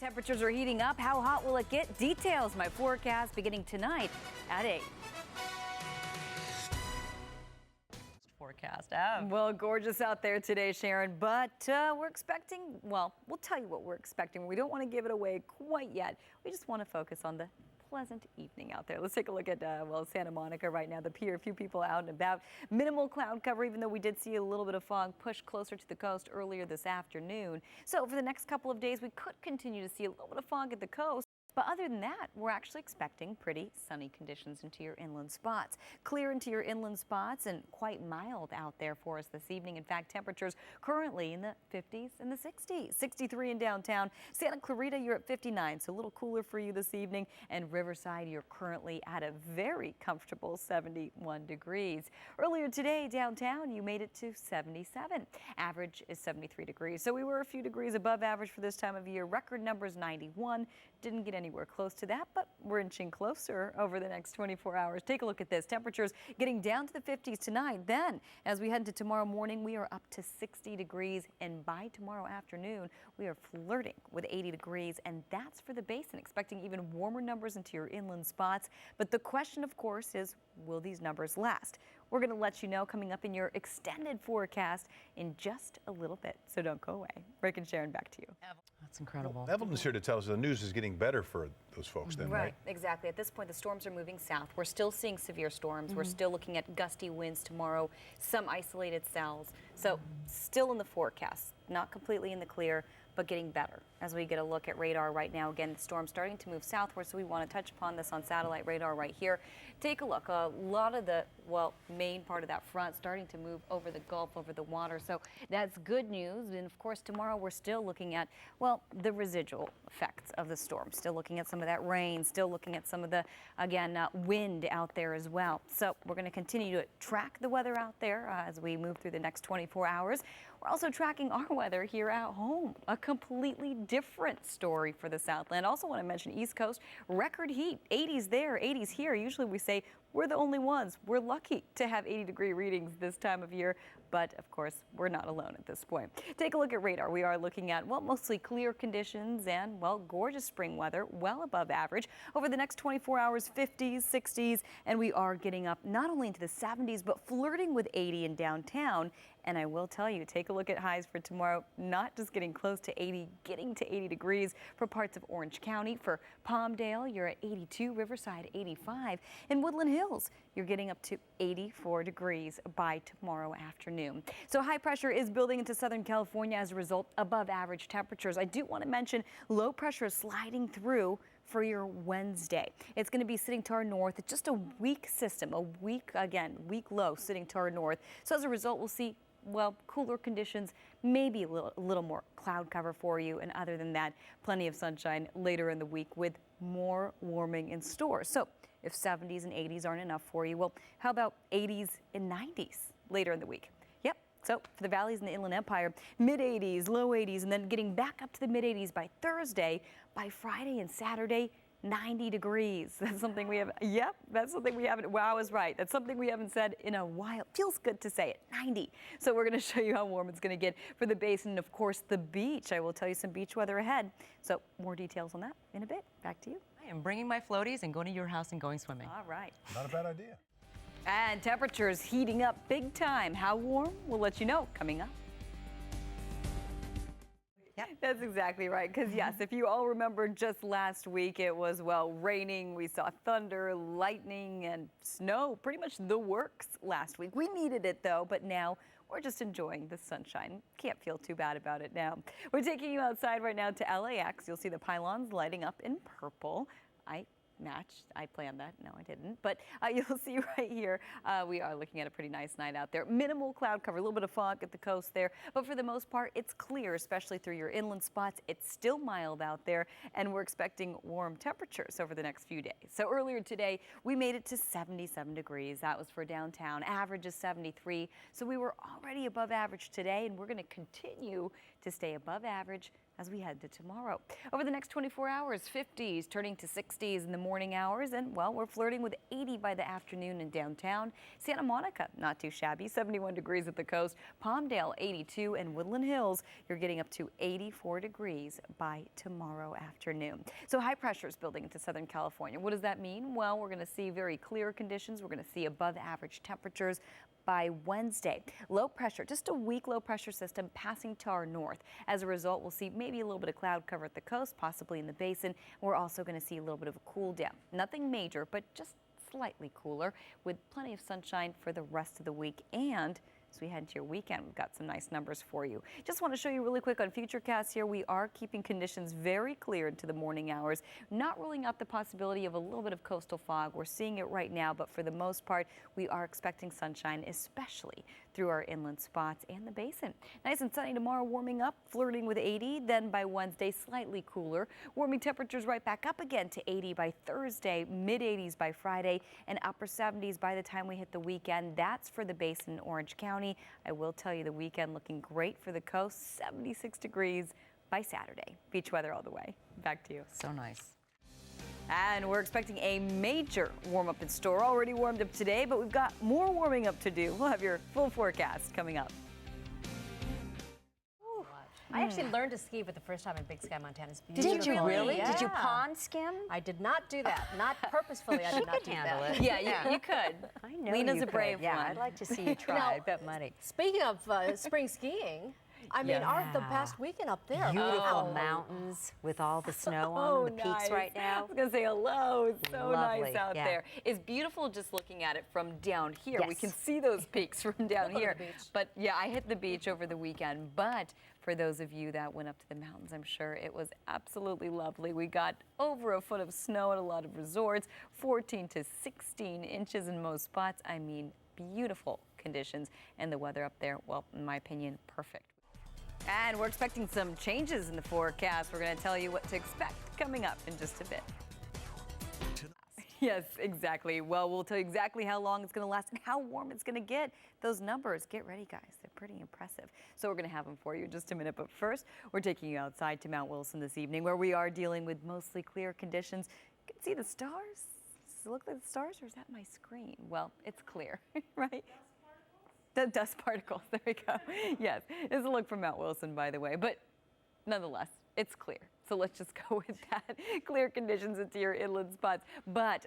Temperatures are heating up. How hot will it get? Details, my forecast beginning tonight at 8. Forecast. Well, gorgeous out there today, Sharon, but we're expecting, well, we'll tell you what we're expecting. We don't want to give it away quite yet. We just want to focus on the pleasant evening out there. Let's take a look at, well, Santa Monica right now, the pier, a few people out and about. Minimal cloud cover, even though we did see a little bit of fog push closer to the coast earlier this afternoon. So for the next couple of days, we could continue to see a little bit of fog at the coast. But other than that, we're actually expecting pretty sunny conditions into your inland spots. Clear into your inland spots and quite mild out there for us this evening. In fact, temperatures currently in the 50s and the 60s. 63 in downtown. Santa Clarita, you're at 59, so a little cooler for you this evening. And Riverside, you're currently at a very comfortable 71 degrees. Earlier today, downtown, you made it to 77. Average is 73 degrees. So we were a few degrees above average for this time of year. Record numbers 91. Didn't get anywhere close to that, but we're inching closer over the next 24 hours. Take a look at this. Temperatures getting down to the 50s tonight. Then, as we head into tomorrow morning, we are up to 60 degrees, and by tomorrow afternoon, we are flirting with 80 degrees, and that's for the basin, expecting even warmer numbers into your inland spots. But the question, of course, is will these numbers last? We're going to let you know coming up in your extended forecast in just a little bit, so don't go away. Rick and Sharon, back to you. That's incredible. Well, Evelyn's here to tell us the news is getting better for those folks then, right? Exactly. At this point, the storms are moving south. We're still seeing severe storms. We're still looking at gusty winds tomorrow, some isolated cells. So still in the forecast, not completely in the clear, but getting better as we get a look at radar right now. Again, the storm's starting to move southward, so we want to touch upon this on satellite radar right here. Take a look. A lot of the, well, main part of that front starting to move over the Gulf, over the water. So that's good news. And of course, tomorrow we're still looking at, well, the residual effects of the storm. Still looking at some of that rain, still looking at some of the, again, wind out there as well. So we're going to continue to track the weather out there as we move through the next 24 hours. We're also tracking our weather here at home. A completely different story for the Southland. Also want to mention East Coast, record heat, 80s there, 80s here. Usually we say we're the only ones. We're lucky to have 80-degree readings this time of year, but of course, we're not alone at this point. Take a look at radar. We are looking at, well, mostly clear conditions and, well, gorgeous spring weather, well above average. Over the next 24 hours, 50s, 60s, and we are getting up not only into the 70s, but flirting with 80 in downtown. And I will tell you, take a look at highs for tomorrow, not just getting close to 80, getting to 80 degrees for parts of Orange County. For Palmdale, you're at 82, Riverside 85. In Woodland Hills, you're getting up to 84 degrees by tomorrow afternoon. So high pressure is building into Southern California as a result above average temperatures. I do want to mention low pressure is sliding through for your Wednesday. It's going to be sitting to our north. It's just a weak system, a weak, again, weak low sitting to our north. So as a result, we'll see, well, cooler conditions, maybe a little more cloud cover for you. And other than that, plenty of sunshine later in the week with more warming in store. So if 70s and 80s aren't enough for you, well, how about 80s and 90s later in the week? Yep. So for the valleys in the Inland Empire, mid-80s, low 80s, and then getting back up to the mid-80s by Thursday. By Friday and Saturday, 90 degrees. That's something we have. Yep, that's something we haven't. Wow, I was right. That's something we haven't said in a while. Feels good to say it. 90. So we're going to show you how warm it's going to get for the basin and, of course, the beach. I will tell you some beach weather ahead. So more details on that in a bit. Back to you. I am bringing my floaties and going to your house and going swimming. All right. Not a bad idea. And temperatures heating up big time. How warm? We'll let you know coming up. Yep. That's exactly right. Because yes, if you all remember just last week, it was, well, raining. We saw thunder, lightning, and snow, pretty much the works last week. We needed it though, but now we're just enjoying the sunshine. Can't feel too bad about it now. We're taking you outside right now to LAX. You'll see the pylons lighting up in purple. I planned that. No, I didn't. But you'll see right here, we are looking at a pretty nice night out there. Minimal cloud cover, a little bit of fog at the coast there. But for the most part, it's clear, especially through your inland spots. It's still mild out there, and we're expecting warm temperatures over the next few days. So earlier today, we made it to 77 degrees. That was for downtown. Average is 73. So we were already above average today, and we're going to continue to stay above average as we head to tomorrow. Over the next 24 hours, 50s turning to 60s in the morning hours. And, well, we're flirting with 80 by the afternoon in downtown. Santa Monica, not too shabby, 71 degrees at the coast. Palmdale, 82, and Woodland Hills, you're getting up to 84 degrees by tomorrow afternoon. So high pressure is building into Southern California. What does that mean? Well, we're going to see very clear conditions. We're going to see above average temperatures by Wednesday. Low pressure, just a weak low pressure system passing to our north. As a result, we'll see maybe a little bit of cloud cover at the coast, possibly in the basin. We're also going to see a little bit of a cool down. Nothing major, but just slightly cooler with plenty of sunshine for the rest of the week. And as we head into your weekend, we've got some nice numbers for you. Just want to show you really quick on Futurecast here. We are keeping conditions very clear into the morning hours, not ruling out the possibility of a little bit of coastal fog. We're seeing it right now, but for the most part, we are expecting sunshine, especially through our inland spots and the basin. Nice and sunny tomorrow, warming up, flirting with 80. Then by Wednesday, slightly cooler. Warming temperatures right back up again to 80 by Thursday, mid 80s by Friday, and upper 70s by the time we hit the weekend. That's for the basin in Orange County. I will tell you the weekend looking great for the coast, 76 degrees by Saturday. Beach weather all the way. Back to you. So nice. And we're expecting a major warm up in store. Already warmed up today, but we've got more warming up to do. We'll have your full forecast coming up. I actually learned to ski for the first time in Big Sky, Montana. It's Did you beautiful. really? Yeah. Did you pond skim? I did not do that. Not purposefully. I did not do handle that. it. Yeah, you could. I know Lena's you a brave could. Yeah, one. I'd like to see you try. Now, I bet money. Speaking of spring skiing, I mean, the past weekend up there. Beautiful mountains with all the snow on them, the peaks right now. I was going to say hello. It's so nice Lovely, out yeah. there. It's beautiful just looking at it from down here. We Yes. can see those peaks from down Go to the here. beach. But yeah, I hit the beach over the weekend. But for those of you that went up to the mountains, I'm sure it was absolutely lovely. We got over a foot of snow at a lot of resorts, 14 to 16 inches in most spots. I mean, beautiful conditions. And the weather up there, well, in my opinion, perfect. And we're expecting some changes in the forecast. We're going to tell you what to expect coming up in just a bit. Yes, exactly. Well, we'll tell you exactly how long it's going to last and how warm it's going to get. Those numbers, get ready, guys. They're pretty impressive. So we're going to have them for you in just a minute. But first, we're taking you outside to Mount Wilson this evening, where we are dealing with mostly clear conditions. You can see the stars. Does it look like the stars, or is that my screen? Well, it's clear, right? The dust particles, there we go. Yes, it's a look from Mount Wilson, by the way, but nonetheless, it's clear. So let's just go with that. Clear conditions into your inland spots, but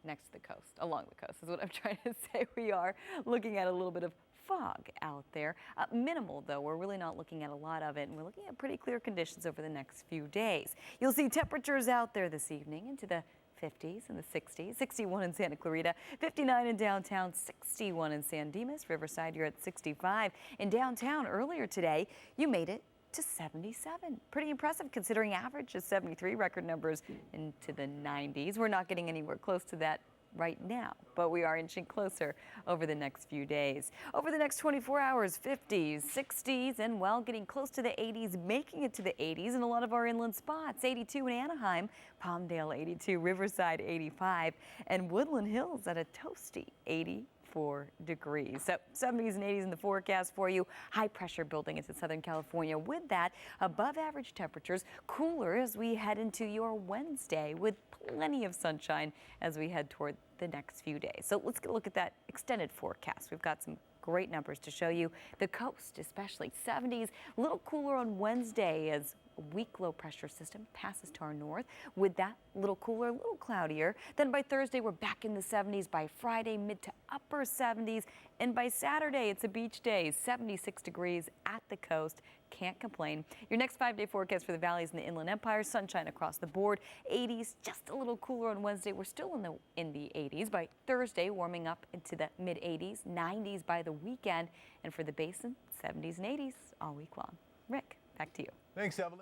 next to the coast, along the coast is what I'm trying to say. We are looking at a little bit of fog out there. Minimal, though. We're really not looking at a lot of it, and we're looking at pretty clear conditions over the next few days. You'll see temperatures out there this evening into the 50s and the 60s, 61 in Santa Clarita, 59 in downtown, 61 in San Dimas. Riverside, you're at 65. In downtown earlier today, you made it to 77. Pretty impressive considering average is 73, record numbers into the 90s. We're not getting anywhere close to that right now, but we are inching closer over the next few days. Over the next 24 hours, 50s, 60s, and well, getting close to the 80s, making it to the 80s in a lot of our inland spots. 82 in Anaheim, Palmdale 82, Riverside 85, and Woodland Hills at a toasty 84 degrees. So 70s and 80s in the forecast for you. High pressure building into Southern California. With that, above average temperatures, cooler as we head into your Wednesday with plenty of sunshine as we head toward the next few days. So let's get a look at that extended forecast. We've got some great numbers to show you. The coast, especially 70s, a little cooler on Wednesday as a weak low pressure system passes to our north. With that, a little cooler, a little cloudier. Then by Thursday, we're back in the 70s. By Friday, mid to upper 70s. And by Saturday, it's a beach day, 76 degrees at the coast. Can't complain. Your next 5-day forecast for the valleys and the Inland Empire, sunshine across the board. 80s, just a little cooler on Wednesday. We're still in the 80s. By Thursday, warming up into the mid 80s, 90s by the weekend. And for the basin, 70s and 80s all week long. Rick, back to you. Thanks, Evelyn.